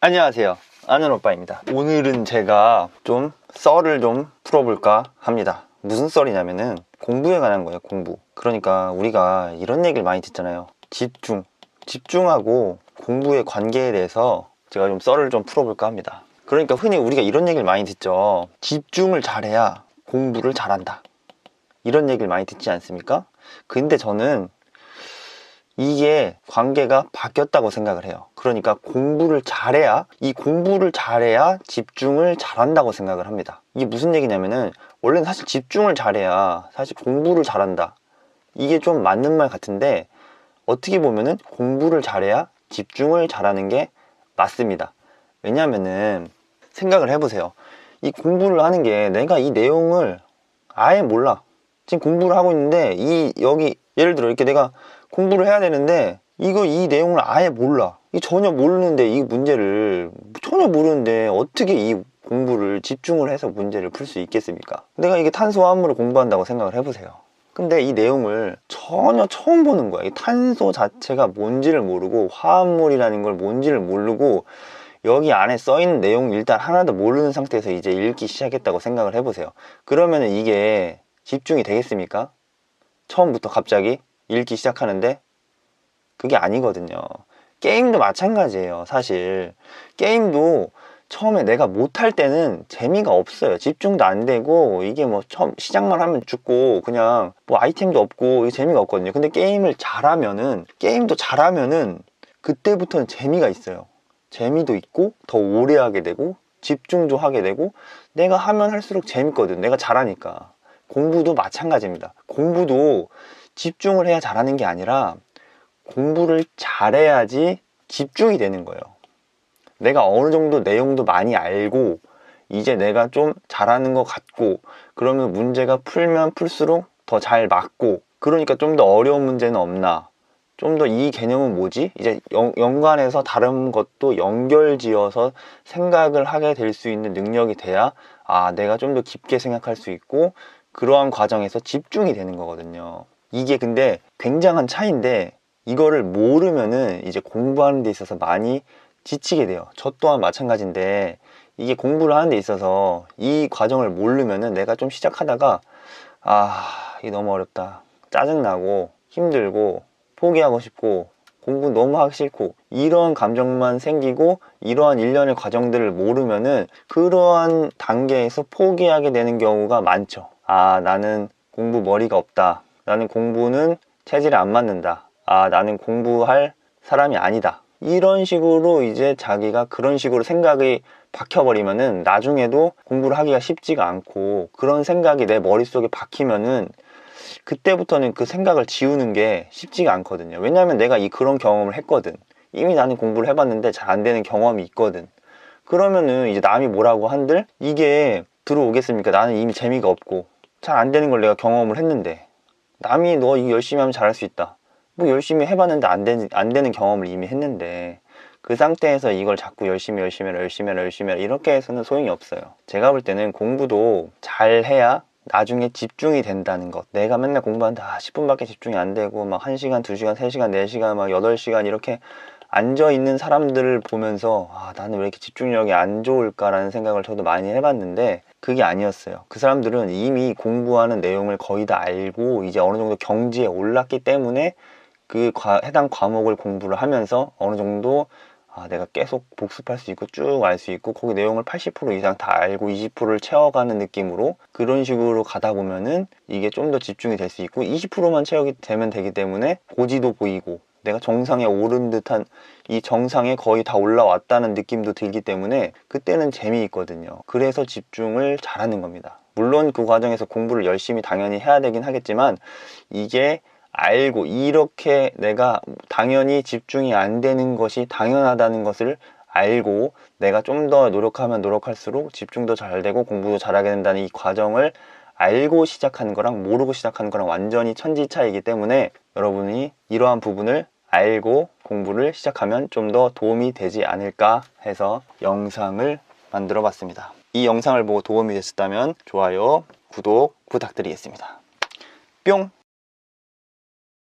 안녕하세요, 아는 오빠입니다. 오늘은 제가 좀 썰을 좀 풀어볼까 합니다. 무슨 썰이냐면은 공부에 관한 거예요. 공부. 그러니까 우리가 이런 얘기를 많이 듣잖아요. 집중하고 공부의 관계에 대해서 제가 좀 썰을 좀 풀어볼까 합니다. 그러니까 흔히 우리가 이런 얘기를 많이 듣죠. 집중을 잘해야 공부를 잘한다, 이런 얘기를 많이 듣지 않습니까? 근데 저는 이게 관계가 바뀌었다고 생각을 해요. 그러니까 공부를 잘해야, 이 공부를 잘해야 집중을 잘한다고 생각을 합니다. 이게 무슨 얘기냐면은, 원래는 사실 집중을 잘해야 사실 공부를 잘한다, 이게 좀 맞는 말 같은데, 어떻게 보면은 공부를 잘해야 집중을 잘하는 게 맞습니다. 왜냐면은 생각을 해보세요. 이 공부를 하는 게, 내가 이 내용을 아예 몰라. 지금 공부를 하고 있는데 여기 예를 들어 이렇게 내가 공부를 해야 되는데 이 내용을 아예 몰라. 전혀 모르는데, 이 문제를 전혀 모르는데 어떻게 이 공부를 집중을 해서 문제를 풀 수 있겠습니까? 내가 이게 탄소화합물을 공부한다고 생각을 해보세요. 근데 이 내용을 전혀 처음 보는 거야. 이 탄소 자체가 뭔지를 모르고, 화합물이라는 걸 뭔지를 모르고, 여기 안에 써있는 내용 일단 하나도 모르는 상태에서 이제 읽기 시작했다고 생각을 해보세요. 그러면 이게 집중이 되겠습니까? 처음부터 갑자기 읽기 시작하는데? 그게 아니거든요. 게임도 마찬가지예요. 사실 게임도 처음에 내가 못할 때는 재미가 없어요. 집중도 안 되고, 이게 뭐 처음 시작만 하면 죽고, 그냥 뭐 아이템도 없고, 이게 재미가 없거든요. 근데 게임을 잘하면은, 게임도 잘하면은 그때부터는 재미가 있어요. 재미도 있고, 더 오래 하게 되고, 집중도 하게 되고, 내가 하면 할수록 재밌거든. 내가 잘하니까. 공부도 마찬가지입니다. 공부도 집중을 해야 잘하는 게 아니라 공부를 잘해야지 집중이 되는 거예요. 내가 어느 정도 내용도 많이 알고, 이제 내가 좀 잘하는 것 같고, 그러면 문제가 풀면 풀수록 더 잘 맞고, 그러니까 좀 더 어려운 문제는 없나, 좀 더 이 개념은 뭐지? 이제 연관해서 다른 것도 연결지어서 생각을 하게 될 수 있는 능력이 돼야, 내가 좀 더 깊게 생각할 수 있고, 그러한 과정에서 집중이 되는 거거든요. 이게 근데 굉장한 차이인데, 이거를 모르면은 이제 공부하는 데 있어서 많이 지치게 돼요. 저 또한 마찬가지인데, 이게 공부를 하는 데 있어서 이 과정을 모르면은 내가 좀 시작하다가 이게 너무 어렵다, 짜증나고 힘들고 포기하고 싶고 공부 너무 하기 싫고, 이런 감정만 생기고, 이러한 일련의 과정들을 모르면은 그러한 단계에서 포기하게 되는 경우가 많죠. 나는 공부 머리가 없다, 나는 공부는 체질에 안 맞는다, 나는 공부할 사람이 아니다, 이런 식으로 이제 자기가 그런 식으로 생각이 박혀버리면은 나중에도 공부를 하기가 쉽지가 않고, 그런 생각이 내 머릿속에 박히면은 그때부터는 그 생각을 지우는 게 쉽지가 않거든요. 왜냐하면 내가 그런 경험을 했거든. 이미 나는 공부를 해봤는데 잘 안 되는 경험이 있거든. 그러면은 이제 남이 뭐라고 한들 이게 들어오겠습니까? 나는 이미 재미가 없고 잘 안 되는 걸 내가 경험을 했는데, 남이 너 이거 열심히 하면 잘할 수 있다, 뭐 열심히 해봤는데 안 되는 경험을 이미 했는데, 그 상태에서 이걸 자꾸 열심히 해라 이렇게 해서는 소용이 없어요. 제가 볼 때는 공부도 잘해야 나중에 집중이 된다는 것. 내가 맨날 공부하는데 10분밖에 집중이 안 되고 막 1시간, 2시간, 3시간, 4시간, 막 8시간 이렇게 앉아있는 사람들을 보면서 나는 왜 이렇게 집중력이 안 좋을까라는 생각을 저도 많이 해봤는데, 그게 아니었어요. 그 사람들은 이미 공부하는 내용을 거의 다 알고 이제 어느 정도 경지에 올랐기 때문에 해당 과목을 공부를 하면서 어느 정도 내가 계속 복습할 수 있고 쭉 알 수 있고, 거기 내용을 80% 이상 다 알고 20%를 채워가는 느낌으로, 그런 식으로 가다 보면은 이게 좀 더 집중이 될 수 있고, 20%만 채우게 되면 되기 때문에 고지도 보이고 내가 정상에 오른 듯한, 이 정상에 거의 다 올라왔다는 느낌도 들기 때문에 그때는 재미있거든요. 그래서 집중을 잘하는 겁니다. 물론 그 과정에서 공부를 열심히 당연히 해야 되긴 하겠지만, 이게 알고 이렇게 내가 당연히 집중이 안 되는 것이 당연하다는 것을 알고, 내가 좀 더 노력하면 노력할수록 집중도 잘 되고 공부도 잘하게 된다는 이 과정을 알고 시작하는 거랑 모르고 시작하는 거랑 완전히 천지 차이이기 때문에, 여러분이 이러한 부분을 알고 공부를 시작하면 좀 더 도움이 되지 않을까 해서 영상을 만들어 봤습니다. 이 영상을 보고 도움이 됐다면 좋아요, 구독 부탁드리겠습니다. 뿅!